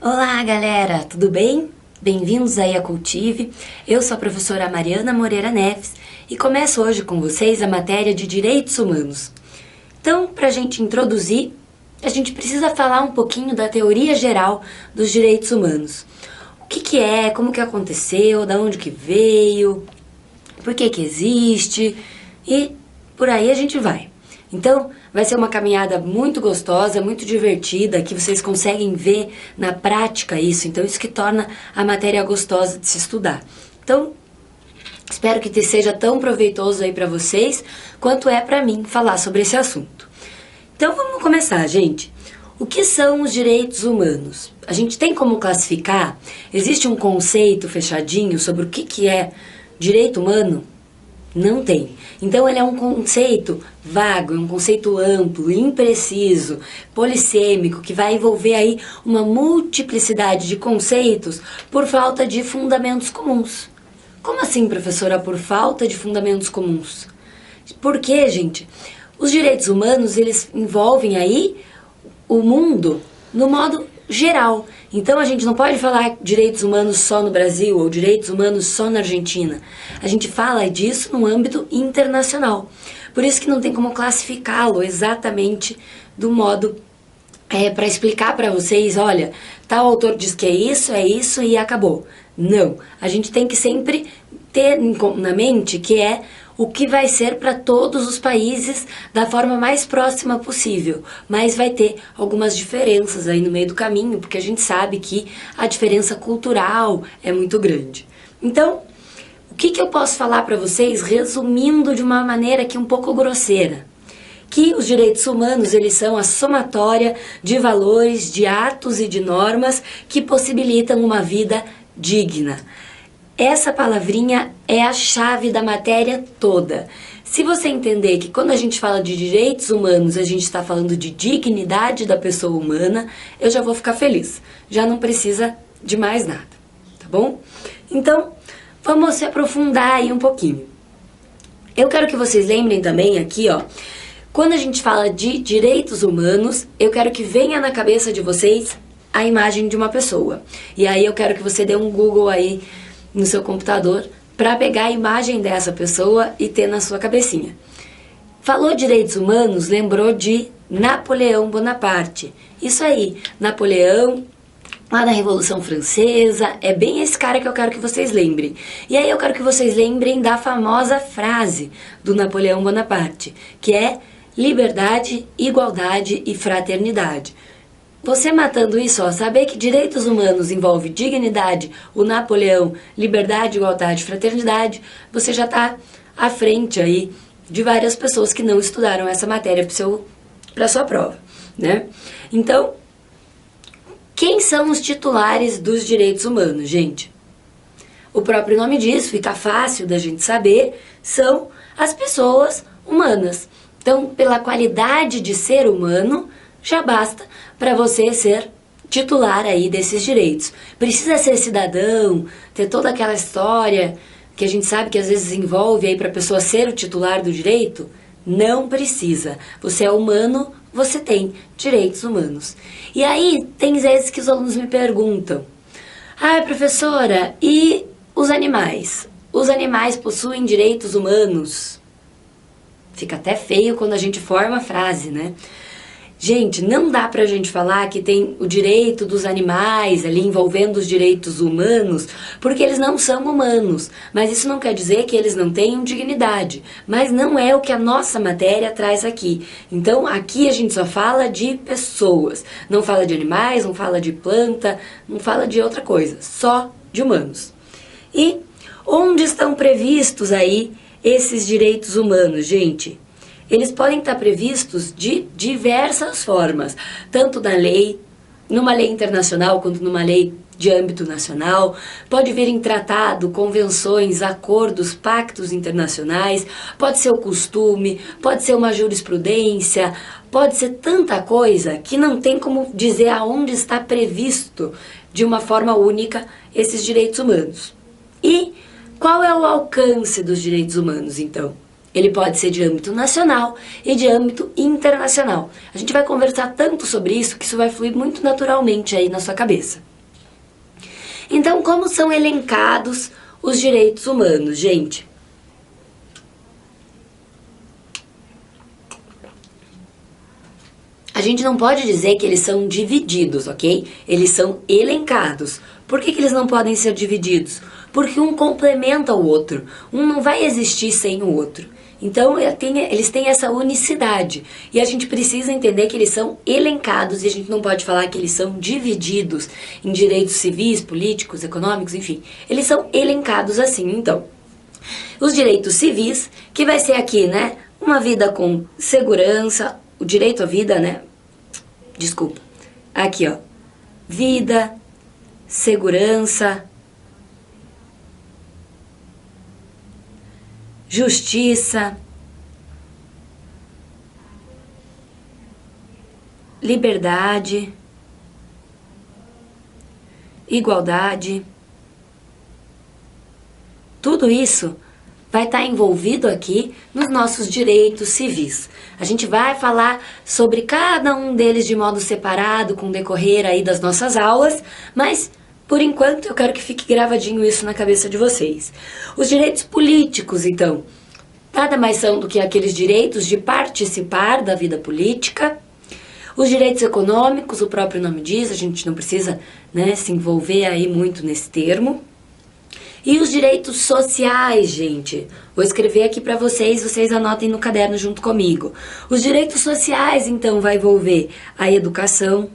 Olá galera, tudo bem? Bem-vindos aí a Cultive. Eu sou a professora Mariana Moreira Neves e começo hoje com vocês a matéria de Direitos Humanos. Então, para a gente introduzir, a gente precisa falar um pouquinho da teoria geral dos direitos humanos. O que é, como que aconteceu, da onde que veio, por que que existe e por aí a gente vai. Então, vai ser uma caminhada muito gostosa, muito divertida, que vocês conseguem ver na prática isso. Então, isso que torna a matéria gostosa de se estudar. Então, espero que seja tão proveitoso aí para vocês, quanto é para mim falar sobre esse assunto. Então, vamos começar, gente. O que são os direitos humanos? A gente tem como classificar? Existe um conceito fechadinho sobre o que é direito humano? Não tem. Então ele é um conceito vago, é um conceito amplo, impreciso, polissêmico, que vai envolver aí uma multiplicidade de conceitos por falta de fundamentos comuns. Como assim, professora, por falta de fundamentos comuns? Porque, gente, os direitos humanos, eles envolvem aí o mundo no modo geral. Então a gente não pode falar direitos humanos só no Brasil ou direitos humanos só na Argentina. A gente fala disso no âmbito internacional. Por isso que não tem como classificá-lo exatamente do modo para explicar para vocês, olha, tal autor diz que é isso e acabou. Não, a gente tem que sempre ter na mente que é o que vai ser para todos os países da forma mais próxima possível, mas vai ter algumas diferenças aí no meio do caminho, porque a gente sabe que a diferença cultural é muito grande. Então, o que eu posso falar para vocês, resumindo de uma maneira aqui um pouco grosseira? Que os direitos humanos, eles são a somatória de valores, de atos e de normas que possibilitam uma vida digna. Essa palavrinha é a chave da matéria toda. Se você entender que quando a gente fala de direitos humanos, a gente está falando de dignidade da pessoa humana, eu já vou ficar feliz. Já não precisa de mais nada, tá bom? Então, vamos se aprofundar aí um pouquinho. Eu quero que vocês lembrem também aqui, ó, quando a gente fala de direitos humanos, eu quero que venha na cabeça de vocês a imagem de uma pessoa. E aí eu quero que você dê um Google aí no seu computador para pegar a imagem dessa pessoa e ter na sua cabecinha. Falou direitos humanos, lembrou de Napoleão Bonaparte. Isso aí, Napoleão, lá na Revolução Francesa, é bem esse cara que eu quero que vocês lembrem. E aí eu quero que vocês lembrem da famosa frase do Napoleão Bonaparte, que é liberdade, igualdade e fraternidade. Você matando isso, ó, saber que direitos humanos envolve dignidade, o Napoleão, liberdade, igualdade, fraternidade, você já está à frente aí de várias pessoas que não estudaram essa matéria para sua prova, né? Então, quem são os titulares dos direitos humanos, gente? O próprio nome diz, fica fácil da gente saber, são as pessoas humanas. Então, pela qualidade de ser humano, já basta para você ser titular aí desses direitos. Precisa ser cidadão, ter toda aquela história que a gente sabe que às vezes envolve aí para a pessoa ser o titular do direito? Não precisa. Você é humano, você tem direitos humanos. E aí, tem vezes que os alunos me perguntam, professora, e os animais? Os animais possuem direitos humanos? Fica até feio quando a gente forma a frase, né? Gente, não dá pra gente falar que tem o direito dos animais ali envolvendo os direitos humanos, porque eles não são humanos. Mas isso não quer dizer que eles não tenham dignidade. Mas não é o que a nossa matéria traz aqui. Então, aqui a gente só fala de pessoas. Não fala de animais, não fala de planta, não fala de outra coisa. Só de humanos. E onde estão previstos aí esses direitos humanos, gente? Eles podem estar previstos de diversas formas, tanto na lei, numa lei internacional, quanto numa lei de âmbito nacional, pode vir em tratado, convenções, acordos, pactos internacionais, pode ser o costume, pode ser uma jurisprudência, pode ser tanta coisa que não tem como dizer aonde está previsto de uma forma única esses direitos humanos. E qual é o alcance dos direitos humanos, então? Ele pode ser de âmbito nacional e de âmbito internacional. A gente vai conversar tanto sobre isso que isso vai fluir muito naturalmente aí na sua cabeça. Então, como são elencados os direitos humanos, gente? A gente não pode dizer que eles são divididos, ok? Eles são elencados. Por que eles não podem ser divididos? Porque um complementa o outro. Um não vai existir sem o outro. Então, eles têm essa unicidade. E a gente precisa entender que eles são elencados e a gente não pode falar que eles são divididos em direitos civis, políticos, econômicos, enfim. Eles são elencados assim, então. Os direitos civis, que vai ser aqui, né? Uma vida com segurança, o direito à vida, né? Desculpa. Aqui, ó. Vida, segurança, justiça, liberdade, igualdade. Tudo isso vai estar envolvido aqui nos nossos direitos civis. A gente vai falar sobre cada um deles de modo separado com o decorrer aí das nossas aulas, mas por enquanto eu quero que fique gravadinho isso na cabeça de vocês. Os direitos políticos, então, nada mais são do que aqueles direitos de participar da vida política. Os direitos econômicos, o próprio nome diz, a gente não precisa, né, se envolver aí muito nesse termo. E os direitos sociais, gente. Vou escrever aqui para vocês anotem no caderno junto comigo. Os direitos sociais, então, vai envolver a educação,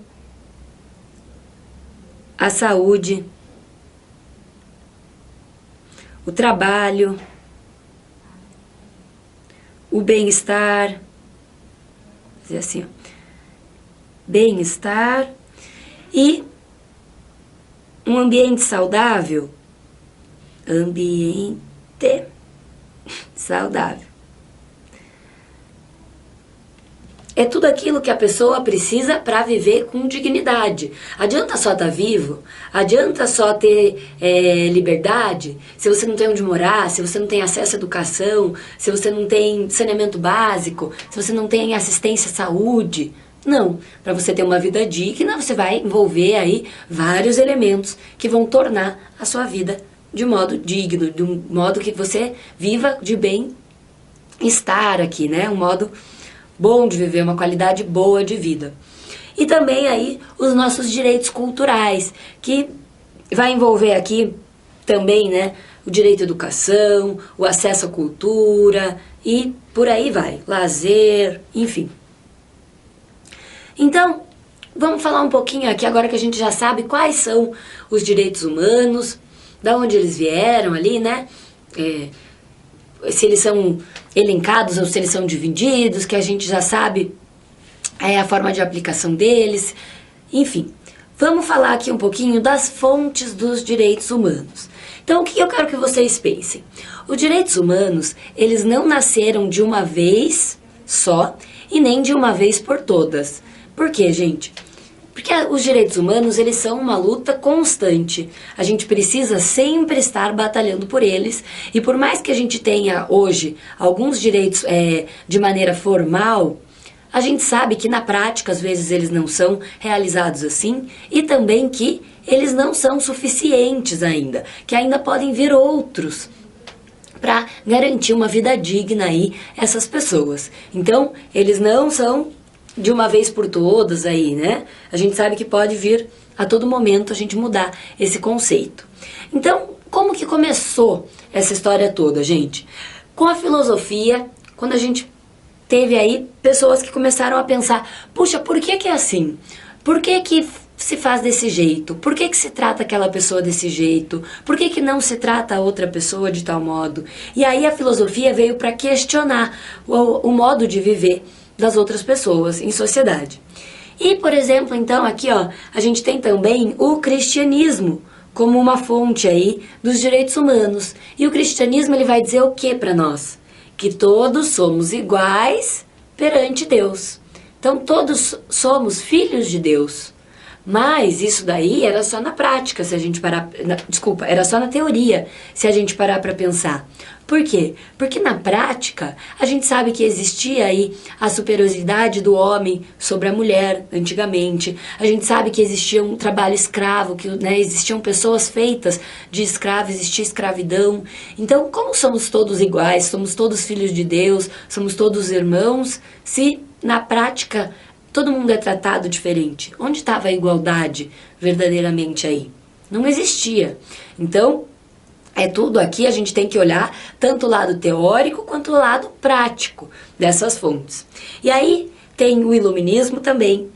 a saúde, o trabalho, o bem-estar, vou dizer assim, ó, bem-estar e um ambiente saudável. Ambiente saudável. É tudo aquilo que a pessoa precisa para viver com dignidade. Adianta só estar vivo? Adianta só ter liberdade? Se você não tem onde morar, se você não tem acesso à educação, se você não tem saneamento básico, se você não tem assistência à saúde. Não. Para você ter uma vida digna, você vai envolver aí vários elementos que vão tornar a sua vida de modo digno, de um modo que você viva de bem-estar aqui, né? Um modo bom de viver, uma qualidade boa de vida. E também aí os nossos direitos culturais, que vai envolver aqui também, né, o direito à educação, o acesso à cultura e por aí vai, lazer, enfim. Então, vamos falar um pouquinho aqui, agora que a gente já sabe quais são os direitos humanos, da onde eles vieram ali, né? Se eles são elencados ou se eles são divididos, que a gente já sabe a forma de aplicação deles. Enfim, vamos falar aqui um pouquinho das fontes dos direitos humanos. Então, o que eu quero que vocês pensem? Os direitos humanos, eles não nasceram de uma vez só e nem de uma vez por todas. Por quê, gente? Porque os direitos humanos, eles são uma luta constante. A gente precisa sempre estar batalhando por eles. E por mais que a gente tenha hoje alguns direitos de maneira formal, a gente sabe que na prática, às vezes, eles não são realizados assim. E também que eles não são suficientes ainda. Que ainda podem vir outros para garantir uma vida digna aí a essas pessoas. Então, eles não são de uma vez por todas aí, né? A gente sabe que pode vir a todo momento a gente mudar esse conceito. Então, como que começou essa história toda, gente? Com a filosofia, quando a gente teve aí pessoas que começaram a pensar, puxa, por que é assim? Por que se faz desse jeito? Por que se trata aquela pessoa desse jeito? Por que não se trata a outra pessoa de tal modo? E aí a filosofia veio para questionar o modo de viver das outras pessoas em sociedade. E, por exemplo, então, aqui, ó, a gente tem também o cristianismo como uma fonte aí dos direitos humanos. E o cristianismo, ele vai dizer o que para nós? Que todos somos iguais perante Deus. Então, todos somos filhos de Deus. Mas isso daí era só na prática, se a gente parar... Desculpa, era só na teoria, se a gente parar para pensar. Por quê? Porque na prática, a gente sabe que existia aí a superioridade do homem sobre a mulher, antigamente. A gente sabe que existia um trabalho escravo, que existiam pessoas feitas de escravo, existia escravidão. Então, como somos todos iguais, somos todos filhos de Deus, somos todos irmãos, se na prática todo mundo é tratado diferente? Onde estava a igualdade verdadeiramente aí? Não existia. Então, tudo aqui, a gente tem que olhar tanto o lado teórico quanto o lado prático dessas fontes. E aí tem o iluminismo também,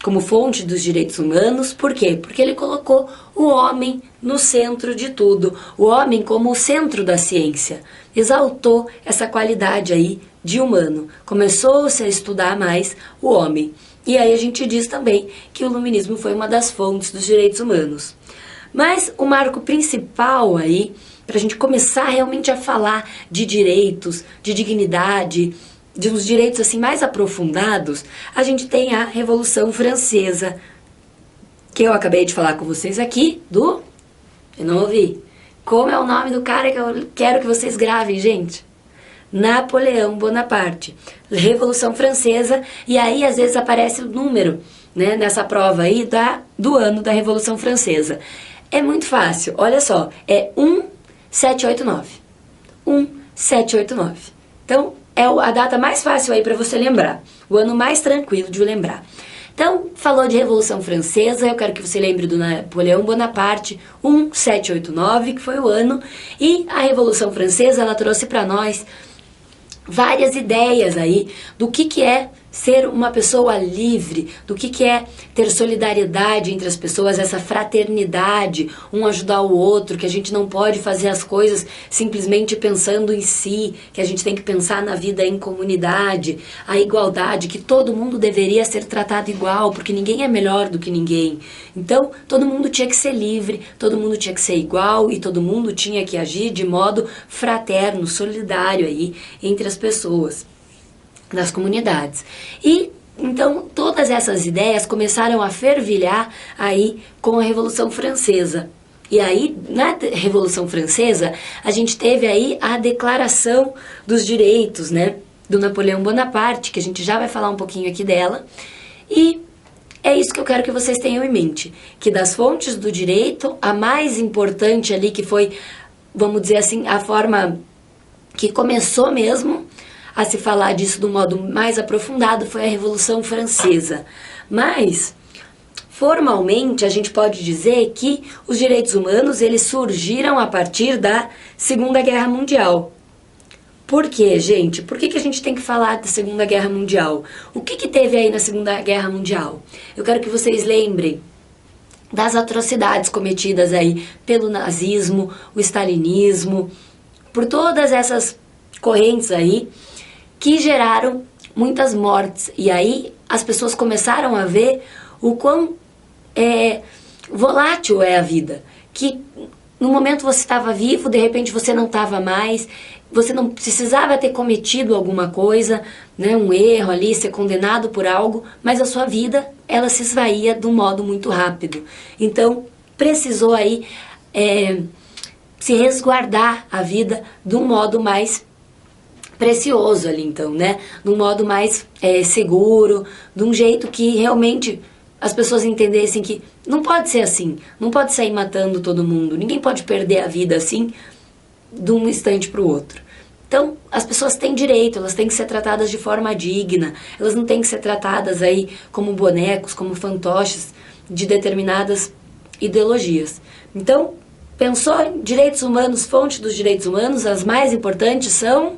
como fonte dos direitos humanos. Por quê? Porque ele colocou o homem no centro de tudo, o homem como o centro da ciência. Exaltou essa qualidade aí de humano. Começou-se a estudar mais o homem. E aí a gente diz também que o iluminismo foi uma das fontes dos direitos humanos. Mas o marco principal aí, para a gente começar realmente a falar de direitos, de dignidade, de uns direitos assim mais aprofundados, a gente tem a Revolução Francesa, que eu acabei de falar com vocês aqui, eu não ouvi. Como é o nome do cara que eu quero que vocês gravem, gente? Napoleão Bonaparte. Revolução Francesa, e aí às vezes aparece o número, né, nessa prova aí do ano da Revolução Francesa. É muito fácil, olha só, é 1789. 1789. Então, é a data mais fácil aí para você lembrar, o ano mais tranquilo de lembrar. Então, falou de Revolução Francesa, eu quero que você lembre do Napoleão Bonaparte, 1789, que foi o ano, e a Revolução Francesa, ela trouxe para nós várias ideias aí do que é ser uma pessoa livre, do que é ter solidariedade entre as pessoas, essa fraternidade, um ajudar o outro, que a gente não pode fazer as coisas simplesmente pensando em si, que a gente tem que pensar na vida em comunidade, a igualdade, que todo mundo deveria ser tratado igual, porque ninguém é melhor do que ninguém. Então, todo mundo tinha que ser livre, todo mundo tinha que ser igual e todo mundo tinha que agir de modo fraterno, solidário aí entre as pessoas, nas comunidades. E então todas essas ideias começaram a fervilhar aí com a Revolução Francesa. E aí, na Revolução Francesa, a gente teve aí a Declaração dos Direitos, né, do Napoleão Bonaparte, que a gente já vai falar um pouquinho aqui dela. E é isso que eu quero que vocês tenham em mente, que das fontes do direito, a mais importante ali, que foi, vamos dizer assim, a forma que começou mesmo a se falar disso de um modo mais aprofundado, foi a Revolução Francesa. Mas, formalmente, a gente pode dizer que os direitos humanos, eles surgiram a partir da Segunda Guerra Mundial. Por quê, gente? Por que a gente tem que falar da Segunda Guerra Mundial? O que teve aí na Segunda Guerra Mundial? Eu quero que vocês lembrem das atrocidades cometidas aí pelo nazismo, o stalinismo, por todas essas correntes aí, que geraram muitas mortes. E aí as pessoas começaram a ver o quão volátil é a vida. Que no momento você estava vivo, de repente você não estava mais, você não precisava ter cometido alguma coisa, né, um erro ali, ser condenado por algo, mas a sua vida, ela se esvaía de um modo muito rápido. Então, precisou aí se resguardar a vida de um modo mais precioso ali, então, né? De um modo mais seguro, de um jeito que realmente as pessoas entendessem que não pode ser assim, não pode sair matando todo mundo, ninguém pode perder a vida assim de um instante para o outro. Então, as pessoas têm direito, elas têm que ser tratadas de forma digna, elas não têm que ser tratadas aí como bonecos, como fantoches de determinadas ideologias. Então, pensou em direitos humanos, fonte dos direitos humanos, as mais importantes são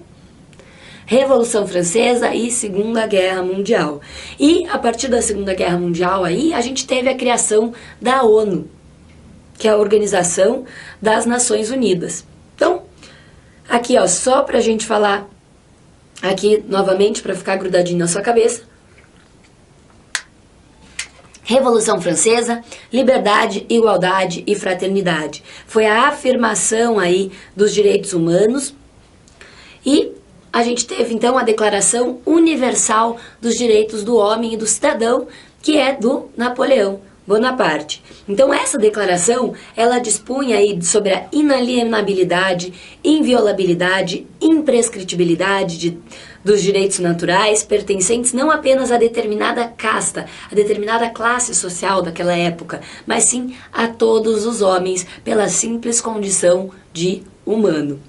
Revolução Francesa e Segunda Guerra Mundial. E a partir da Segunda Guerra Mundial aí, a gente teve a criação da ONU, que é a Organização das Nações Unidas. Então, aqui ó, só pra gente falar aqui novamente, para ficar grudadinho na sua cabeça. Revolução Francesa, liberdade, igualdade e fraternidade. Foi a afirmação aí dos direitos humanos e a gente teve então a Declaração Universal dos Direitos do Homem e do Cidadão, que é do Napoleão Bonaparte. Então essa declaração, ela dispunha aí sobre a inalienabilidade, inviolabilidade, imprescritibilidade dos direitos naturais pertencentes não apenas a determinada casta, a determinada classe social daquela época, mas sim a todos os homens pela simples condição de humano.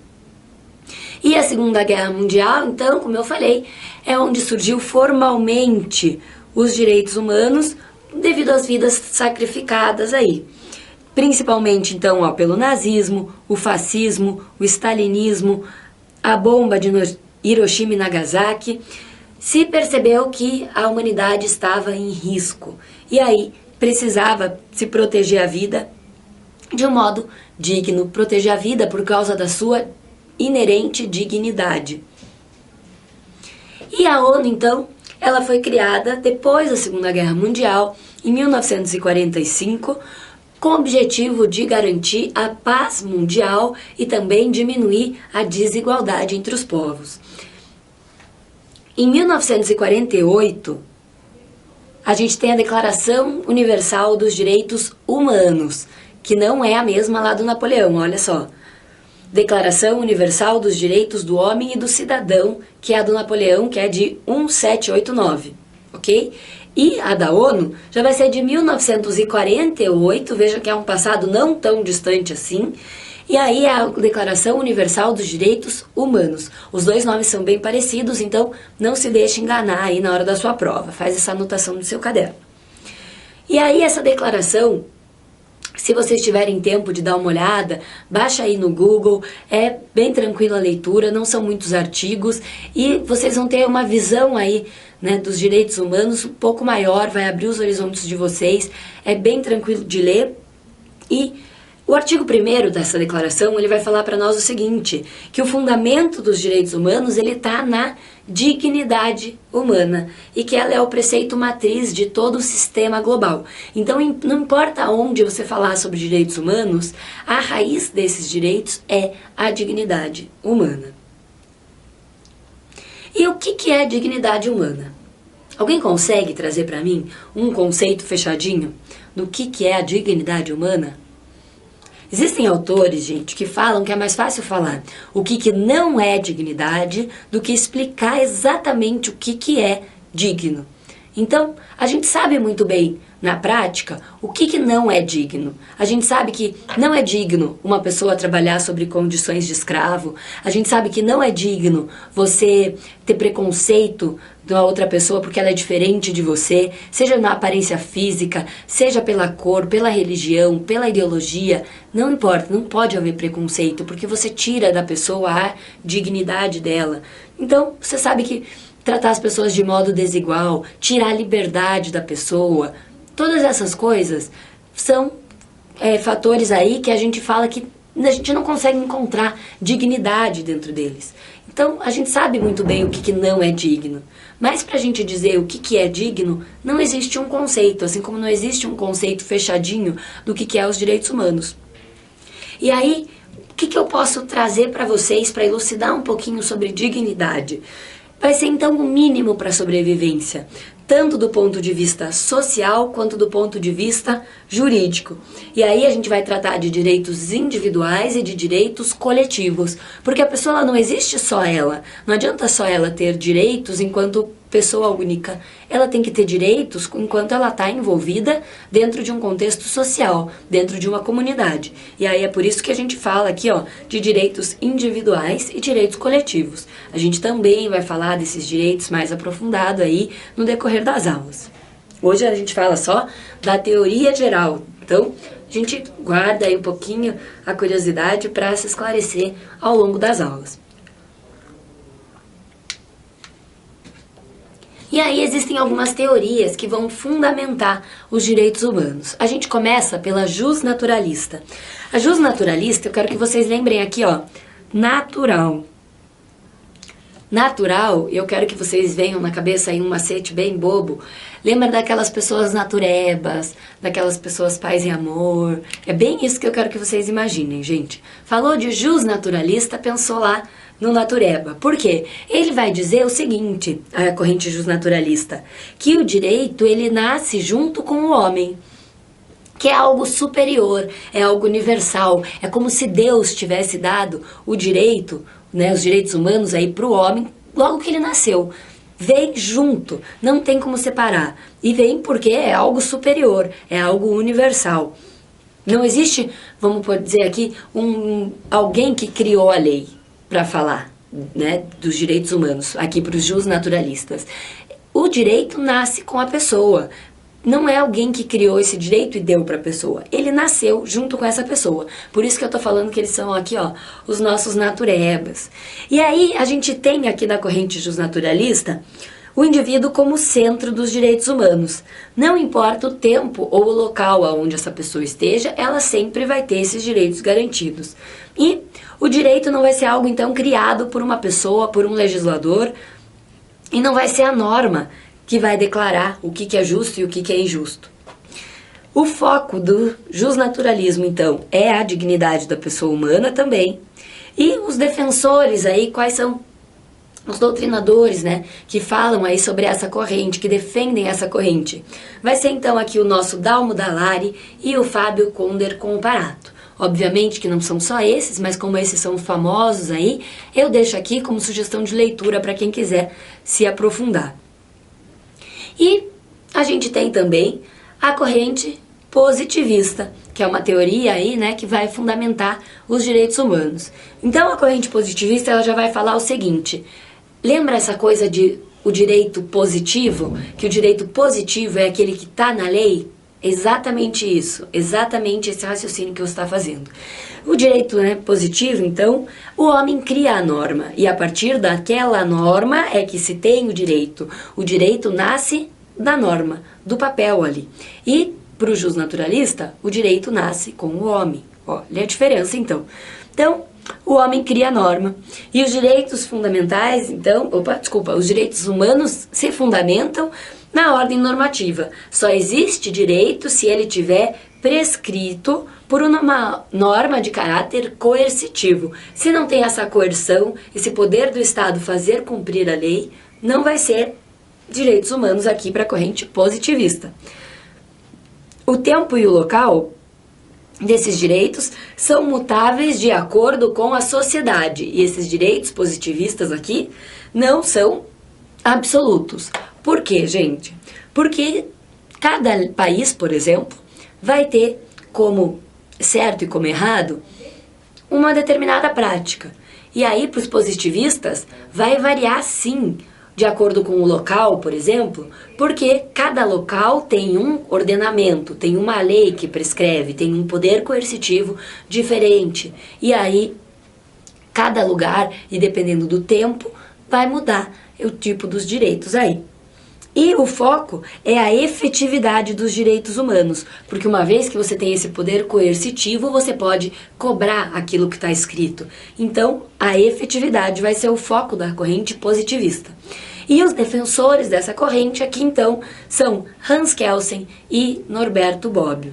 E a Segunda Guerra Mundial, então, como eu falei, é onde surgiu formalmente os direitos humanos devido às vidas sacrificadas aí. Principalmente, então, ó, pelo nazismo, o fascismo, o stalinismo, a bomba de Hiroshima e Nagasaki, se percebeu que a humanidade estava em risco. E aí precisava se proteger a vida de um modo digno, proteger a vida por causa da sua inerente dignidade. E a ONU, então, ela foi criada depois da Segunda Guerra Mundial, em 1945, com o objetivo de garantir a paz mundial e também diminuir a desigualdade entre os povos. Em 1948, a gente tem a Declaração Universal dos Direitos Humanos, que não é a mesma lá do Napoleão, olha só. Declaração Universal dos Direitos do Homem e do Cidadão, que é a do Napoleão, que é de 1789, ok? E a da ONU já vai ser de 1948, veja que é um passado não tão distante assim, e aí é a Declaração Universal dos Direitos Humanos. Os dois nomes são bem parecidos, então não se deixe enganar aí na hora da sua prova, faz essa anotação no seu caderno. E aí essa declaração, se vocês tiverem tempo de dar uma olhada, baixa aí no Google, é bem tranquila a leitura, não são muitos artigos e vocês vão ter uma visão aí, né, dos direitos humanos um pouco maior, vai abrir os horizontes de vocês, é bem tranquilo de ler. E o artigo 1º dessa declaração, ele vai falar para nós o seguinte, que o fundamento dos direitos humanos, ele está na dignidade humana e que ela é o preceito matriz de todo o sistema global. Então, não importa onde você falar sobre direitos humanos, a raiz desses direitos é a dignidade humana. E o que é dignidade humana? Alguém consegue trazer para mim um conceito fechadinho do que é a dignidade humana? Existem autores, gente, que falam que é mais fácil falar o que não é dignidade do que explicar exatamente o que é digno. Então, a gente sabe muito bem, na prática, o que não é digno. A gente sabe que não é digno uma pessoa trabalhar sobre condições de escravo. A gente sabe que não é digno você ter preconceito da outra pessoa porque ela é diferente de você, seja na aparência física, seja pela cor, pela religião, pela ideologia. Não importa, não pode haver preconceito, porque você tira da pessoa a dignidade dela. Então, você sabe que tratar as pessoas de modo desigual, tirar a liberdade da pessoa, todas essas coisas são fatores aí que a gente fala que a gente não consegue encontrar dignidade dentro deles. Então, a gente sabe muito bem o que não é digno. Mas para a gente dizer o que é digno, não existe um conceito, assim como não existe um conceito fechadinho do que é os direitos humanos. E aí, o que eu posso trazer para vocês para elucidar um pouquinho sobre dignidade? Vai ser então o mínimo para a sobrevivência, tanto do ponto de vista social quanto do ponto de vista jurídico. E aí a gente vai tratar de direitos individuais e de direitos coletivos, porque a pessoa não existe só ela, não adianta só ela ter direitos enquanto pessoa única, ela tem que ter direitos enquanto ela está envolvida dentro de um contexto social, dentro de uma comunidade. E aí é por isso que a gente fala aqui, ó, de direitos individuais e direitos coletivos. A gente também vai falar desses direitos mais aprofundado aí no decorrer das aulas. Hoje a gente fala só da teoria geral, então a gente guarda aí um pouquinho a curiosidade para se esclarecer ao longo das aulas. E aí existem algumas teorias que vão fundamentar os direitos humanos. A gente começa pela justnaturalista. A justnaturalista, eu quero que vocês lembrem aqui, ó, natural. Natural, eu quero que vocês venham na cabeça aí um macete bem bobo. Lembra daquelas pessoas naturebas, daquelas pessoas paz e amor. É bem isso que eu quero que vocês imaginem, gente. Falou de justnaturalista, pensou lá no natureba. Por quê? Ele vai dizer o seguinte, a corrente justnaturalista, que o direito ele nasce junto com o homem. que é algo superior, é algo universal, é como se Deus tivesse dado o direito, né, os direitos humanos aí para o homem logo que ele nasceu. Vem junto, não tem como separar. E vem porque é algo superior, é algo universal. Não existe, vamos dizer aqui, alguém que criou a lei para falar, né, dos direitos humanos, aqui para os justnaturalistas. O direito nasce com a pessoa. Não é alguém que criou esse direito e deu para a pessoa. Ele nasceu junto com essa pessoa. Por isso que eu tô falando que eles são aqui, ó, os nossos naturebas. E aí a gente tem aqui na corrente justnaturalista o indivíduo como centro dos direitos humanos. Não importa o tempo ou o local aonde essa pessoa esteja, ela sempre vai ter esses direitos garantidos. E o direito não vai ser algo então criado por uma pessoa, por um legislador, e não vai ser a norma que vai declarar o que é justo e o que é injusto. O foco do justnaturalismo, então, é a dignidade da pessoa humana também. E os defensores aí, quais são os doutrinadores, né, que falam aí sobre essa corrente, que defendem essa corrente? Vai ser então aqui o nosso Dalmo Dallari e o Fábio Conder Comparato. Obviamente que não são só esses, mas como esses são famosos aí, eu deixo aqui como sugestão de leitura para quem quiser se aprofundar. E a gente tem também a corrente positivista, que é uma teoria aí, né, que vai fundamentar os direitos humanos. Então a corrente positivista, ela já vai falar o seguinte: lembra essa coisa de o direito positivo? Que o direito positivo é aquele que está na lei? Exatamente isso, exatamente esse raciocínio que você está fazendo. O direito, né, positivo, então, o homem cria a norma, e a partir daquela norma é que se tem o direito. O direito nasce da norma, do papel ali. E, para o justnaturalista, o direito nasce com o homem. Olha a diferença, então. Então, o homem cria a norma. E os direitos fundamentais, então, os direitos humanos se fundamentam na ordem normativa. Só existe direito se ele tiver prescrito por uma norma de caráter coercitivo. Se não tem essa coerção, esse poder do Estado fazer cumprir a lei, não vai ser direitos humanos aqui para a corrente positivista. O tempo e o local desses direitos são mutáveis de acordo com a sociedade. E esses direitos positivistas aqui não são absolutos. Por quê, gente? Porque cada país, por exemplo, vai ter como certo e como errado uma determinada prática. E aí, para os positivistas, vai variar sim, de acordo com o local, por exemplo, porque cada local tem um ordenamento, tem uma lei que prescreve, tem um poder coercitivo diferente. E aí, cada lugar, e dependendo do tempo, vai mudar o tipo dos direitos aí. E o foco é a efetividade dos direitos humanos, porque uma vez que você tem esse poder coercitivo, você pode cobrar aquilo que está escrito. Então, a efetividade vai ser o foco da corrente positivista. E os defensores dessa corrente aqui, então, são Hans Kelsen e Norberto Bobbio.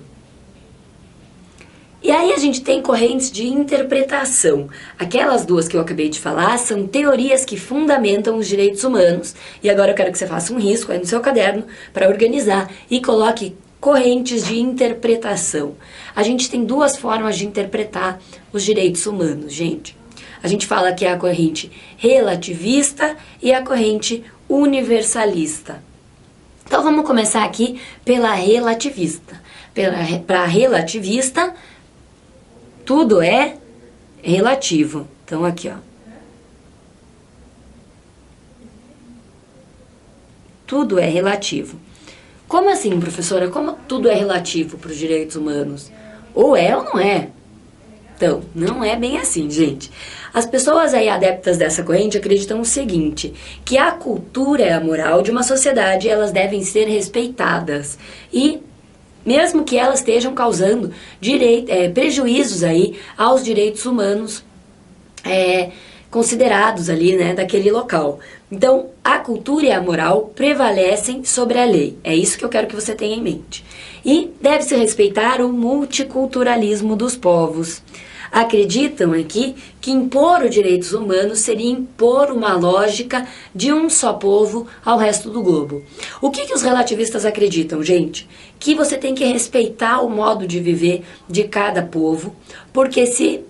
E aí a gente tem correntes de interpretação. Aquelas duas que eu acabei de falar são teorias que fundamentam os direitos humanos. E agora eu quero que você faça um risco aí no seu caderno para organizar e coloque correntes de interpretação. A gente tem duas formas de interpretar os direitos humanos, gente. A gente fala que é a corrente relativista e a corrente universalista. Então vamos começar aqui pela relativista. Para a relativista, tudo é relativo. Então aqui, ó. Tudo é relativo. Como assim, professora? Como tudo é relativo para os direitos humanos? Ou é ou não é? Então, não é bem assim, gente. As pessoas aí adeptas dessa corrente acreditam o seguinte, que a cultura e a moral de uma sociedade, elas devem ser respeitadas. E mesmo que elas estejam causando prejuízos aí aos direitos humanos considerados ali, né, daquele local. Então, a cultura e a moral prevalecem sobre a lei. É isso que eu quero que você tenha em mente. E deve-se respeitar o multiculturalismo dos povos. acreditam aqui que impor os direitos humanos seria impor uma lógica de um só povo ao resto do globo. O que os relativistas acreditam, gente? Que você tem que respeitar o modo de viver de cada povo, porque se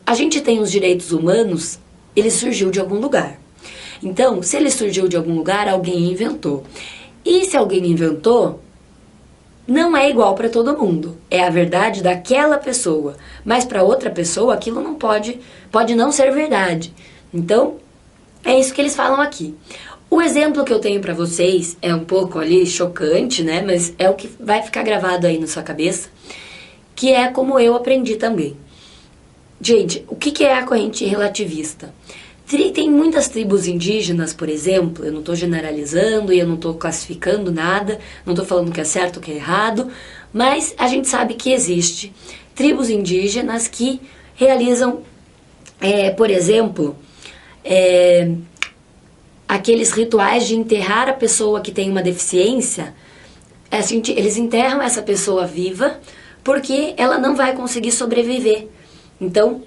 a gente tem os direitos humanos, ele surgiu de algum lugar. Então, se ele surgiu de algum lugar, alguém inventou. E se alguém inventou, não é igual para todo mundo. É a verdade daquela pessoa. Mas para outra pessoa, aquilo não pode não ser verdade. Então, é isso que eles falam aqui. O exemplo que eu tenho para vocês é um pouco ali chocante, né? Mas é o que vai ficar gravado aí na sua cabeça, que é como eu aprendi também. Gente, o que é a corrente relativista? Tem muitas tribos indígenas, por exemplo, eu não estou generalizando e eu não estou classificando nada, não estou falando que é certo ou que é errado, mas a gente sabe que existe tribos indígenas que realizam, por exemplo, aqueles rituais de enterrar a pessoa que tem uma deficiência. Eles enterram essa pessoa viva porque ela não vai conseguir sobreviver. Então,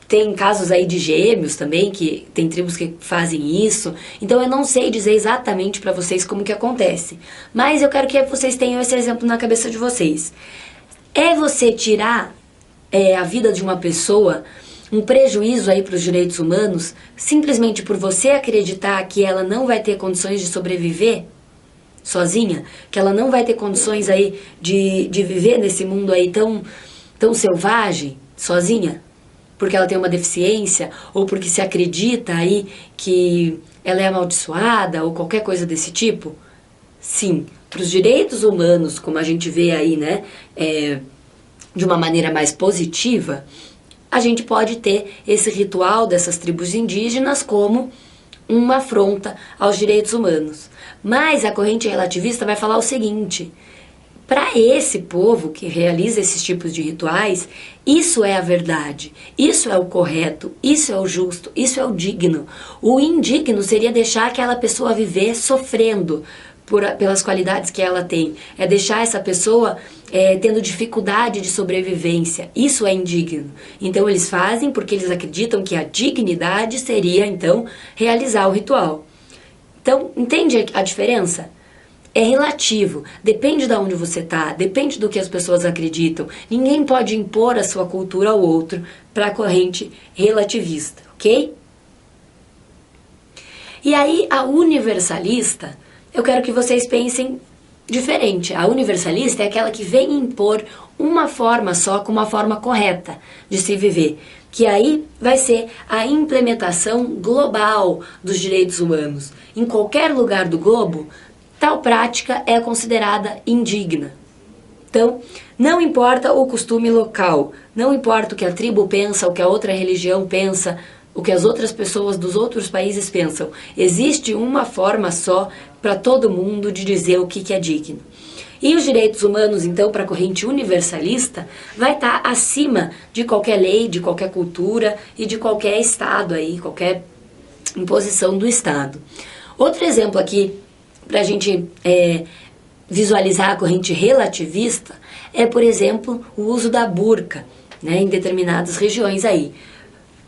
tem casos aí de gêmeos também, que tem tribos que fazem isso. Então eu não sei dizer exatamente para vocês como que acontece. Mas eu quero que vocês tenham esse exemplo na cabeça de vocês. É você tirar a vida de uma pessoa, um prejuízo aí para os direitos humanos, simplesmente por você acreditar que ela não vai ter condições de sobreviver sozinha? Que ela não vai ter condições aí de viver nesse mundo aí tão selvagem, sozinha? Porque ela tem uma deficiência, ou porque se acredita aí que ela é amaldiçoada, ou qualquer coisa desse tipo? Sim, para os direitos humanos, como a gente vê aí, né, de uma maneira mais positiva, a gente pode ter esse ritual dessas tribos indígenas como uma afronta aos direitos humanos. Mas a corrente relativista vai falar o seguinte: para esse povo que realiza esses tipos de rituais, isso é a verdade, isso é o correto, isso é o justo, isso é o digno. O indigno seria deixar aquela pessoa viver sofrendo pelas qualidades que ela tem. É deixar essa pessoa tendo dificuldade de sobrevivência. Isso é indigno. Então eles fazem porque eles acreditam que a dignidade seria, então, realizar o ritual. Então, entende a diferença? É relativo, depende de onde você está, depende do que as pessoas acreditam. Ninguém pode impor a sua cultura ao outro para a corrente relativista, ok? E aí, a universalista, eu quero que vocês pensem diferente. A universalista é aquela que vem impor uma forma só, com uma forma correta de se viver, que aí vai ser a implementação global dos direitos humanos. Em qualquer lugar do globo, tal prática é considerada indigna. Então, não importa o costume local, não importa o que a tribo pensa, o que a outra religião pensa, o que as outras pessoas dos outros países pensam. Existe uma forma só para todo mundo de dizer o que é digno. E os direitos humanos, então, para a corrente universalista, vai estar acima de qualquer lei, de qualquer cultura e de qualquer Estado aí, qualquer imposição do Estado. Outro exemplo aqui, para a gente visualizar a corrente relativista, é, por exemplo, o uso da burca, né, em determinadas regiões aí.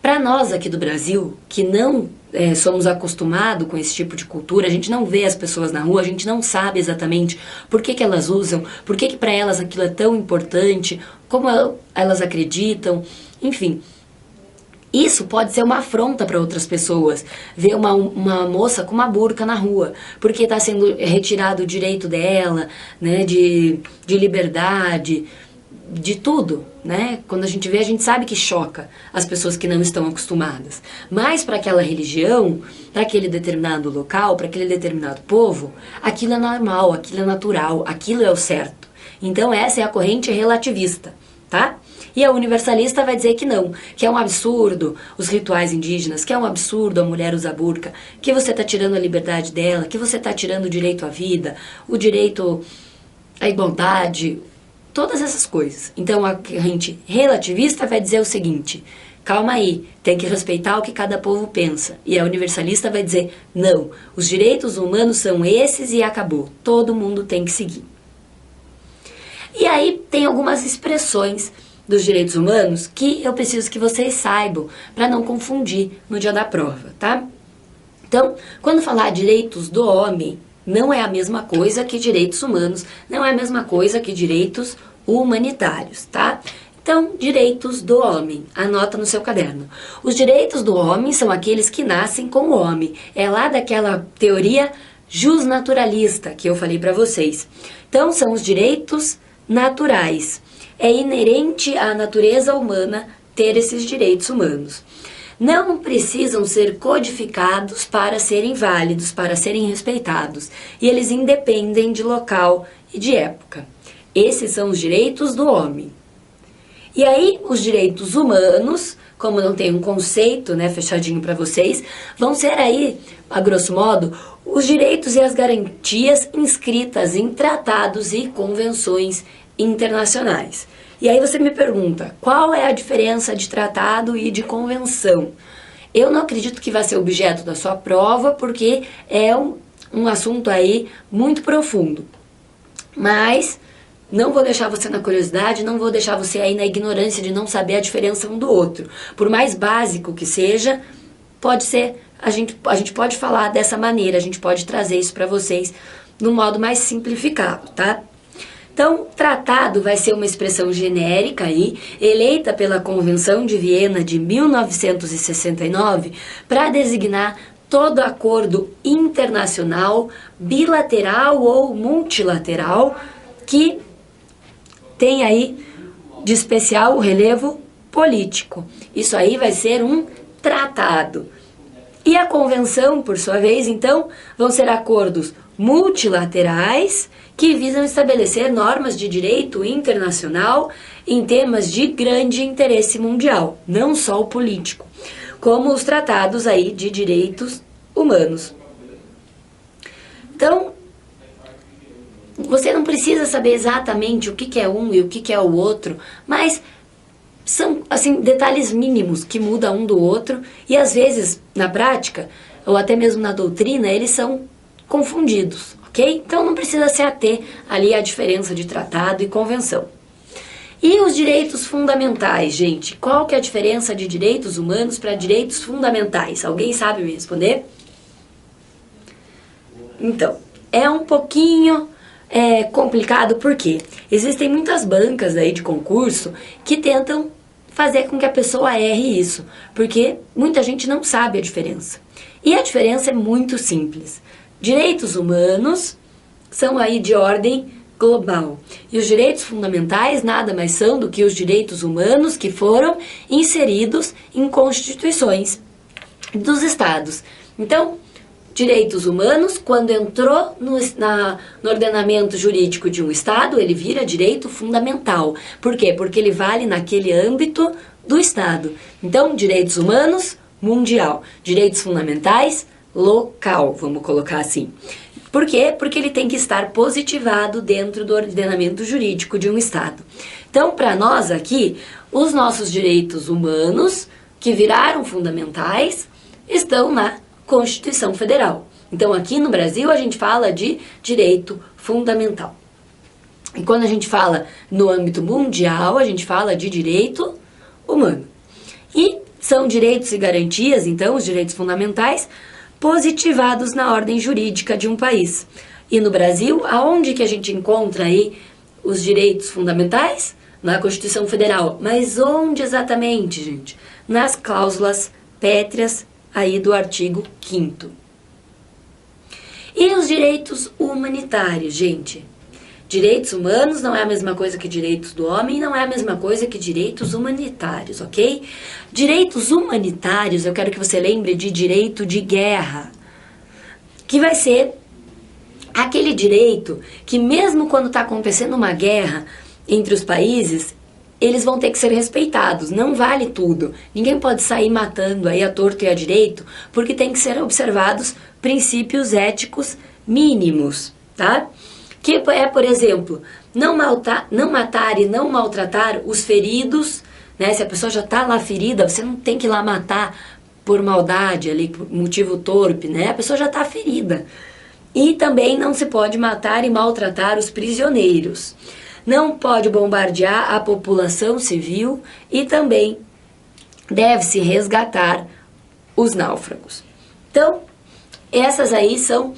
Para nós aqui do Brasil, que não somos acostumados com esse tipo de cultura, a gente não vê as pessoas na rua, a gente não sabe exatamente por que elas usam, por que para elas aquilo é tão importante, como elas acreditam, enfim. Isso pode ser uma afronta para outras pessoas, ver uma moça com uma burca na rua, porque está sendo retirado o direito dela, né, de liberdade, de tudo, né? Quando a gente vê, a gente sabe que choca as pessoas que não estão acostumadas. Mas para aquela religião, para aquele determinado local, para aquele determinado povo, aquilo é normal, aquilo é natural, aquilo é o certo. Então essa é a corrente relativista, tá? E a universalista vai dizer que não, que é um absurdo os rituais indígenas, que é um absurdo a mulher usar burca, que você está tirando a liberdade dela, que você está tirando o direito à vida, o direito à igualdade, todas essas coisas. Então a corrente relativista vai dizer o seguinte: calma aí, tem que respeitar o que cada povo pensa. E a universalista vai dizer: não, os direitos humanos são esses e acabou, todo mundo tem que seguir. E aí tem algumas expressões dos direitos humanos que eu preciso que vocês saibam, para não confundir no dia da prova, tá? Então, quando falar direitos do homem, não é a mesma coisa que direitos humanos, não é a mesma coisa que direitos humanitários, tá? Então, direitos do homem, anota no seu caderno. Os direitos do homem são aqueles que nascem com o homem. É lá daquela teoria jusnaturalista que eu falei para vocês. Então, são os direitos naturais. É inerente à natureza humana ter esses direitos humanos. Não precisam ser codificados para serem válidos, para serem respeitados. E eles independem de local e de época. Esses são os direitos do homem. E aí, os direitos humanos, como não tem um conceito, né, fechadinho para vocês, vão ser aí, a grosso modo, os direitos e as garantias inscritas em tratados e convenções internacionais. E aí você me pergunta, qual é a diferença de tratado e de convenção? Eu não acredito que vai ser objeto da sua prova, porque é um assunto aí muito profundo. Mas não vou deixar você na curiosidade, não vou deixar você aí na ignorância de não saber a diferença um do outro. Por mais básico que seja, pode ser, a gente pode falar dessa maneira, a gente pode trazer isso para vocês no modo mais simplificado, tá? Então, tratado vai ser uma expressão genérica aí, eleita pela Convenção de Viena de 1969 para designar todo acordo internacional, bilateral ou multilateral que tem aí de especial o relevo político. Isso aí vai ser um tratado. E a convenção, por sua vez, então, vão ser acordos multilaterais que visam estabelecer normas de direito internacional em temas de grande interesse mundial, não só o político, como os tratados aí de direitos humanos. Então, você não precisa saber exatamente o que é um e o que é o outro, mas são assim detalhes mínimos que mudam um do outro e às vezes na prática ou até mesmo na doutrina eles são confundidos, ok? Então não precisa se ater ali à diferença de tratado e convenção. E os direitos fundamentais, gente? Qual que é a diferença de direitos humanos para direitos fundamentais? Alguém sabe me responder? Então, é um pouquinho complicado porque existem muitas bancas aí de concurso que tentam fazer com que a pessoa erre isso, porque muita gente não sabe a diferença. E a diferença é muito simples. Direitos humanos são aí de ordem global. E os direitos fundamentais nada mais são do que os direitos humanos que foram inseridos em constituições dos estados. Então, direitos humanos, quando entrou no ordenamento jurídico de um estado, ele vira direito fundamental. Por quê? Porque ele vale naquele âmbito do estado. Então, direitos humanos, mundial. Direitos fundamentais, local, vamos colocar assim. Por quê? Porque ele tem que estar positivado dentro do ordenamento jurídico de um estado. Então, para nós aqui, os nossos direitos humanos, que viraram fundamentais, estão na Constituição Federal. Então, aqui no Brasil, a gente fala de direito fundamental. E quando a gente fala no âmbito mundial, a gente fala de direito humano. E são direitos e garantias, então, os direitos fundamentais, positivados na ordem jurídica de um país. E no Brasil, aonde que a gente encontra aí os direitos fundamentais? Na Constituição Federal. Mas onde exatamente, gente? Nas cláusulas pétreas aí do artigo 5º. E os direitos humanitários, gente? Direitos humanos não é a mesma coisa que direitos do homem, não é a mesma coisa que direitos humanitários, ok? Direitos humanitários, eu quero que você lembre de direito de guerra, que vai ser aquele direito que mesmo quando está acontecendo uma guerra entre os países, eles vão ter que ser respeitados, não vale tudo. Ninguém pode sair matando aí a torto e a direito, porque tem que ser observados princípios éticos mínimos, tá? Que é, por exemplo, não matar e não maltratar os feridos, né? Se a pessoa já está lá ferida, você não tem que ir lá matar por maldade, ali, por motivo torpe, né? A pessoa já está ferida. E também não se pode matar e maltratar os prisioneiros. não pode bombardear a população civil e também deve-se resgatar os náufragos. Então, essas aí são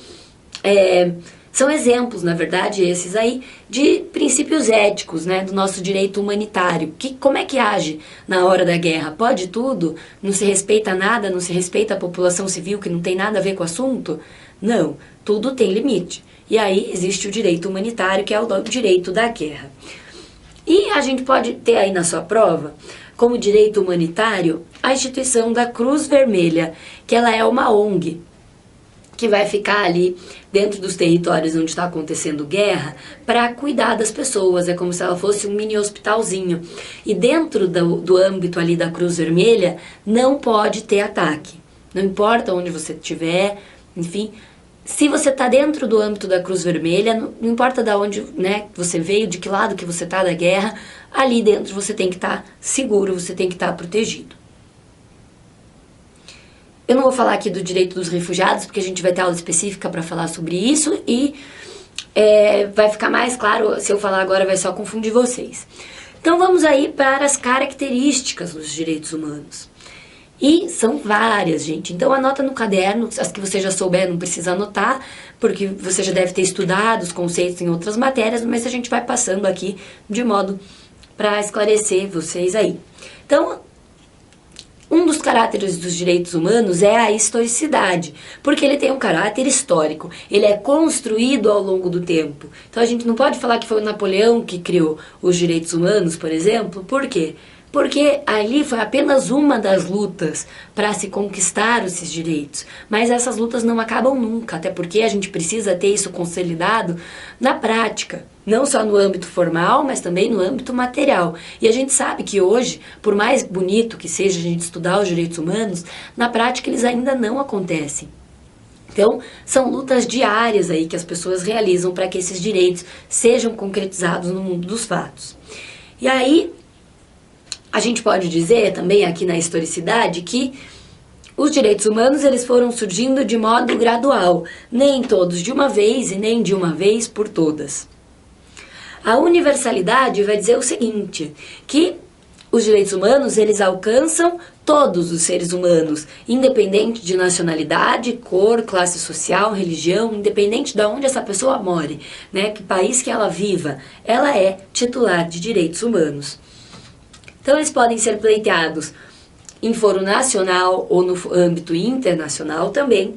exemplos, na verdade, esses aí, de princípios éticos, né, do nosso direito humanitário. Como é que age na hora da guerra? Pode tudo? Não se respeita nada? Não se respeita a população civil que não tem nada a ver com o assunto? Não, tudo tem limite. E aí existe o direito humanitário, que é o direito da guerra. E a gente pode ter aí na sua prova, como direito humanitário, a instituição da Cruz Vermelha, que ela é uma ONG, que vai ficar ali dentro dos territórios onde está acontecendo guerra para cuidar das pessoas. É como se ela fosse um mini hospitalzinho. E dentro do âmbito ali da Cruz Vermelha não pode ter ataque. Não importa onde você estiver, enfim, se você está dentro do âmbito da Cruz Vermelha, não importa de onde, né, você veio, de que lado que você está da guerra, ali dentro você tem que estar seguro, você tem que estar protegido. Eu não vou falar aqui do direito dos refugiados, porque a gente vai ter aula específica para falar sobre isso e vai ficar mais claro, se eu falar agora vai só confundir vocês. Então vamos aí para as características dos direitos humanos. E são várias, gente. Então anota no caderno, as que você já souber não precisa anotar, porque você já deve ter estudado os conceitos em outras matérias, mas a gente vai passando aqui de modo para esclarecer vocês aí. Então, um dos caráteres dos direitos humanos é a historicidade, porque ele tem um caráter histórico, ele é construído ao longo do tempo. Então a gente não pode falar que foi o Napoleão que criou os direitos humanos, por exemplo. Por quê? Porque ali foi apenas uma das lutas para se conquistar esses direitos. Mas essas lutas não acabam nunca, até porque a gente precisa ter isso consolidado na prática. Não só no âmbito formal, mas também no âmbito material. E a gente sabe que hoje, por mais bonito que seja a gente estudar os direitos humanos, na prática eles ainda não acontecem. Então, são lutas diárias aí que as pessoas realizam para que esses direitos sejam concretizados no mundo dos fatos. E aí, a gente pode dizer também aqui na historicidade que os direitos humanos eles foram surgindo de modo gradual, nem todos de uma vez e nem de uma vez por todas. A universalidade vai dizer o seguinte, que os direitos humanos eles alcançam todos os seres humanos, independente de nacionalidade, cor, classe social, religião, independente de onde essa pessoa more, né, que país que ela viva, ela é titular de direitos humanos. Então eles podem ser pleiteados em foro nacional ou no âmbito internacional também.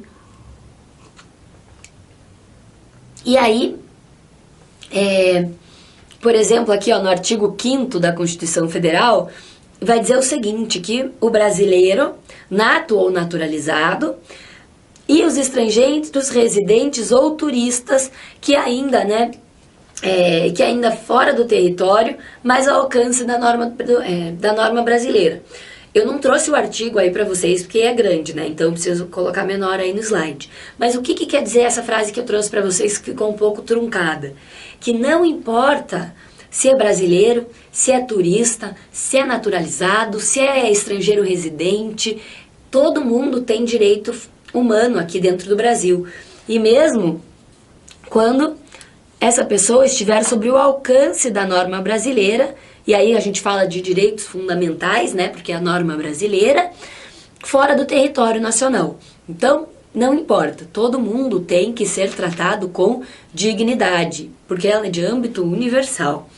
E aí, por exemplo, aqui ó, no artigo 5º da Constituição Federal, vai dizer o seguinte, que o brasileiro, nato ou naturalizado, e os estrangeiros, residentes ou turistas que ainda, né, que ainda fora do território, mas ao alcance da norma brasileira. Eu não trouxe o artigo aí para vocês porque é grande, né? Então eu preciso colocar menor aí no slide. Mas o que quer dizer essa frase que eu trouxe para vocês que ficou um pouco truncada? Que não importa se é brasileiro, se é turista, se é naturalizado, se é estrangeiro residente, todo mundo tem direito humano aqui dentro do Brasil. E mesmo quando essa pessoa estiver sobre o alcance da norma brasileira, e aí a gente fala de direitos fundamentais, né, porque é a norma brasileira, fora do território nacional. Então, não importa, todo mundo tem que ser tratado com dignidade, porque ela é de âmbito universal.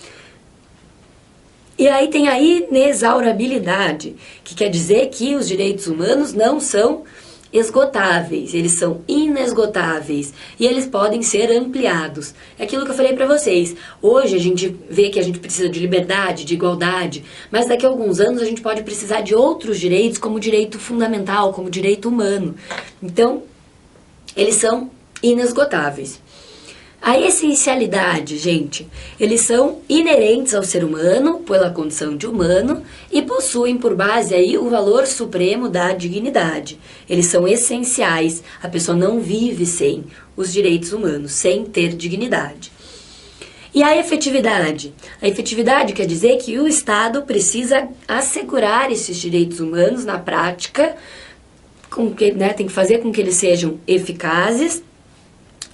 E aí tem a inexaurabilidade, que quer dizer que os direitos humanos não são esgotáveis, eles são inesgotáveis e eles podem ser ampliados. É aquilo que eu falei para vocês. Hoje a gente vê que a gente precisa de liberdade, de igualdade, mas daqui a alguns anos a gente pode precisar de outros direitos, como direito fundamental, como direito humano. Então, eles são inesgotáveis. A essencialidade, gente, eles são inerentes ao ser humano, pela condição de humano, e possuem por base aí o valor supremo da dignidade. Eles são essenciais, a pessoa não vive sem os direitos humanos, sem ter dignidade. E a efetividade? A efetividade quer dizer que o Estado precisa assegurar esses direitos humanos na prática, tem que fazer com que eles sejam eficazes,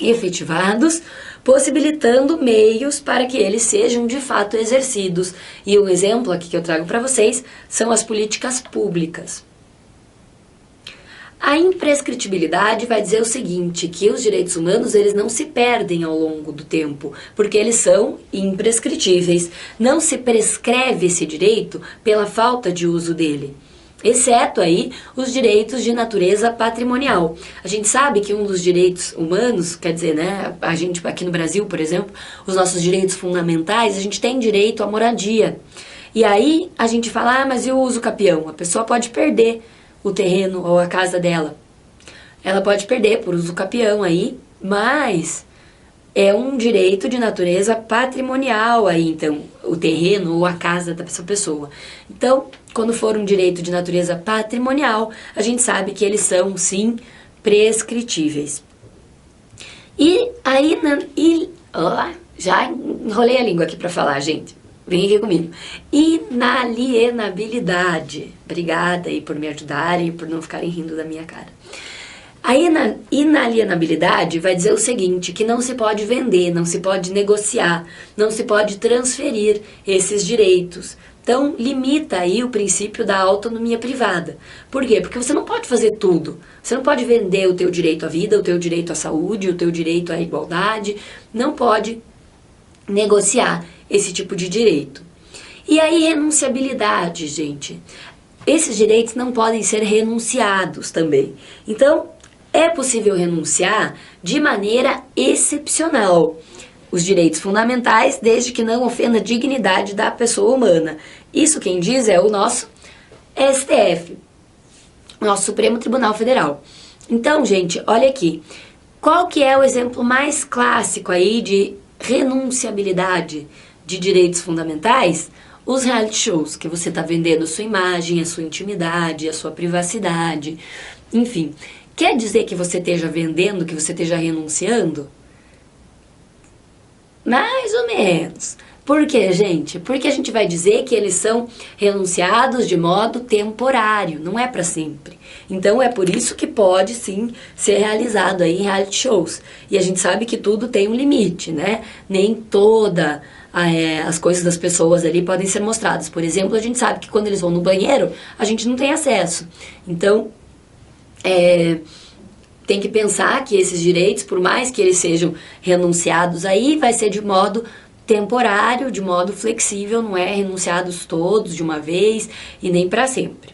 efetivados, possibilitando meios para que eles sejam de fato exercidos. E um exemplo aqui que eu trago para vocês são as políticas públicas. A imprescritibilidade vai dizer o seguinte, que os direitos humanos eles não se perdem ao longo do tempo, porque eles são imprescritíveis. Não se prescreve esse direito pela falta de uso dele, exceto aí os direitos de natureza patrimonial. A gente sabe que um dos direitos humanos, quer dizer, né, a gente aqui no Brasil, por exemplo, os nossos direitos fundamentais, a gente tem direito à moradia. E aí a gente fala, mas e o uso capião? A pessoa pode perder o terreno ou a casa dela. Ela pode perder por uso capião aí, mas é um direito de natureza patrimonial aí, então, o terreno ou a casa dessa pessoa. Então, quando for um direito de natureza patrimonial, a gente sabe que eles são, sim, prescritíveis. E aí, já enrolei a língua aqui para falar, gente. Vem aqui comigo. Inalienabilidade. Obrigada aí por me ajudarem e por não ficarem rindo da minha cara. A inalienabilidade vai dizer o seguinte, que não se pode vender, não se pode negociar, não se pode transferir esses direitos. Então, limita aí o princípio da autonomia privada. Por quê? Porque você não pode fazer tudo. Você não pode vender o teu direito à vida, o teu direito à saúde, o teu direito à igualdade. Não pode negociar esse tipo de direito. E aí, renunciabilidade, gente. Esses direitos não podem ser renunciados também. Então, é possível renunciar de maneira excepcional os direitos fundamentais, desde que não ofenda a dignidade da pessoa humana. Isso quem diz é o nosso STF, nosso Supremo Tribunal Federal. Então, gente, olha aqui. Qual que é o exemplo mais clássico aí de renunciabilidade de direitos fundamentais? Os reality shows, que você está vendendo a sua imagem, a sua intimidade, a sua privacidade, enfim. Quer dizer que você esteja vendendo, que você esteja renunciando? Mais ou menos. Por quê, gente? Porque a gente vai dizer que eles são renunciados de modo temporário, não é para sempre. Então é por isso que pode sim ser realizado aí em reality shows. E a gente sabe que tudo tem um limite, né? Nem toda as coisas das pessoas ali podem ser mostradas. Por exemplo, a gente sabe que quando eles vão no banheiro, a gente não tem acesso. Então, tem que pensar que esses direitos, por mais que eles sejam renunciados aí, vai ser de modo temporário, de modo flexível, não é renunciados todos de uma vez e nem para sempre.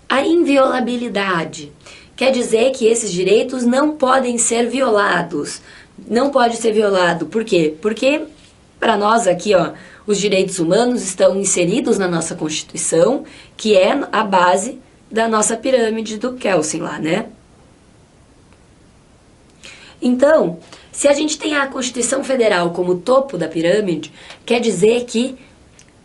A inviolabilidade quer dizer que esses direitos não podem ser violados. Não pode ser violado. Por quê? Porque para nós aqui, ó, os direitos humanos estão inseridos na nossa Constituição, que é a base da nossa pirâmide do Kelsen lá, né? Então, se a gente tem a Constituição Federal como topo da pirâmide, quer dizer que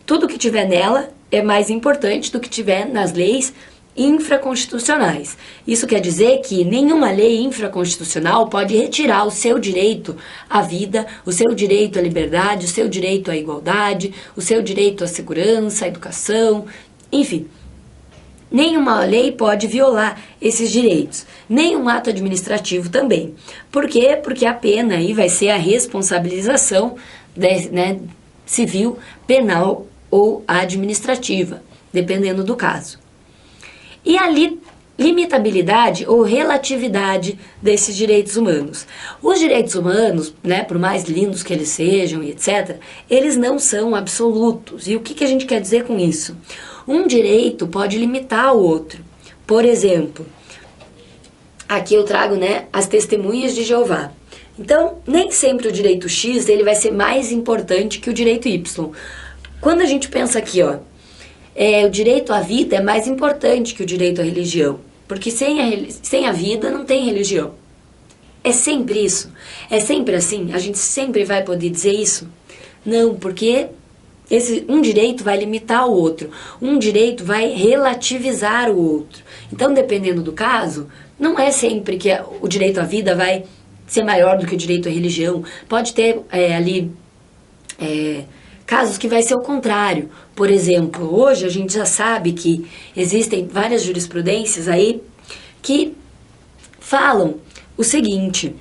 tudo que tiver nela é mais importante do que tiver nas leis infraconstitucionais. Isso quer dizer que nenhuma lei infraconstitucional pode retirar o seu direito à vida, o seu direito à liberdade, o seu direito à igualdade, o seu direito à segurança, à educação, enfim. Nenhuma lei pode violar esses direitos, nem um ato administrativo também. Por quê? Porque a pena aí vai ser a responsabilização civil, penal ou administrativa, dependendo do caso. E a limitabilidade ou relatividade desses direitos humanos. Os direitos humanos, né, por mais lindos que eles sejam e etc., eles não são absolutos. E o que a gente quer dizer com isso? Um direito pode limitar o outro. Por exemplo, aqui eu trago, né, as testemunhas de Jeová. Então, nem sempre o direito X ele vai ser mais importante que o direito Y. Quando a gente pensa aqui, ó, o direito à vida é mais importante que o direito à religião, porque sem a vida não tem religião. É sempre isso? É sempre assim? A gente sempre vai poder dizer isso? Não, porque um direito vai limitar o outro, um direito vai relativizar o outro. Então, dependendo do caso, não é sempre que o direito à vida vai ser maior do que o direito à religião. Pode ter casos que vai ser o contrário. Por exemplo, hoje a gente já sabe que existem várias jurisprudências aí que falam o seguinte,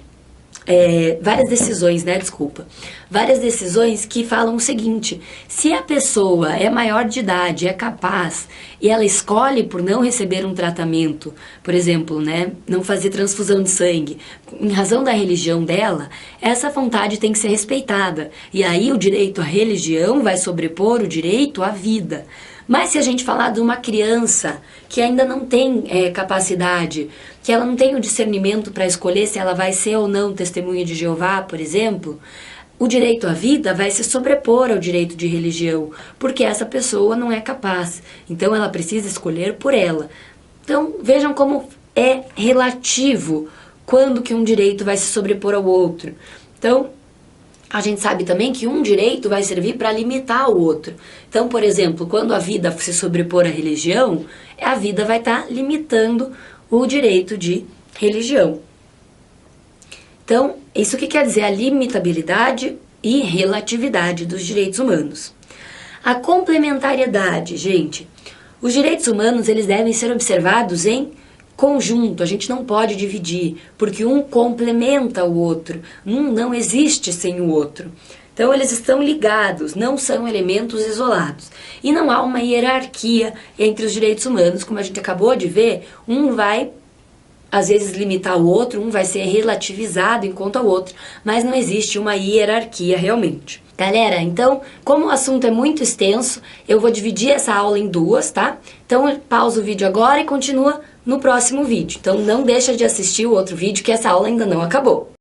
várias decisões, né, desculpa, várias decisões que falam o seguinte: se a pessoa é maior de idade, é capaz, e ela escolhe por não receber um tratamento, por exemplo, né, não fazer transfusão de sangue, em razão da religião dela, essa vontade tem que ser respeitada, e aí o direito à religião vai sobrepor o direito à vida. Mas se a gente falar de uma criança que ainda não tem capacidade, que ela não tem o discernimento para escolher se ela vai ser ou não testemunha de Jeová, por exemplo, o direito à vida vai se sobrepor ao direito de religião, porque essa pessoa não é capaz. Então ela precisa escolher por ela. Então vejam como é relativo quando que um direito vai se sobrepor ao outro. Então, a gente sabe também que um direito vai servir para limitar o outro. Então, por exemplo, quando a vida se sobrepor à religião, a vida vai estar limitando o direito de religião. Então, isso que quer dizer a limitabilidade e relatividade dos direitos humanos. A complementariedade, gente. Os direitos humanos, eles devem ser observados em conjunto, a gente não pode dividir, porque um complementa o outro, um não existe sem o outro. Então eles estão ligados, não são elementos isolados. E não há uma hierarquia entre os direitos humanos, como a gente acabou de ver, um vai às vezes limitar o outro, um vai ser relativizado enquanto ao outro, mas não existe uma hierarquia realmente. Galera, então, como o assunto é muito extenso, eu vou dividir essa aula em duas, tá? Então, pausa o vídeo agora e continua no próximo vídeo. Então, não deixa de assistir o outro vídeo, que essa aula ainda não acabou.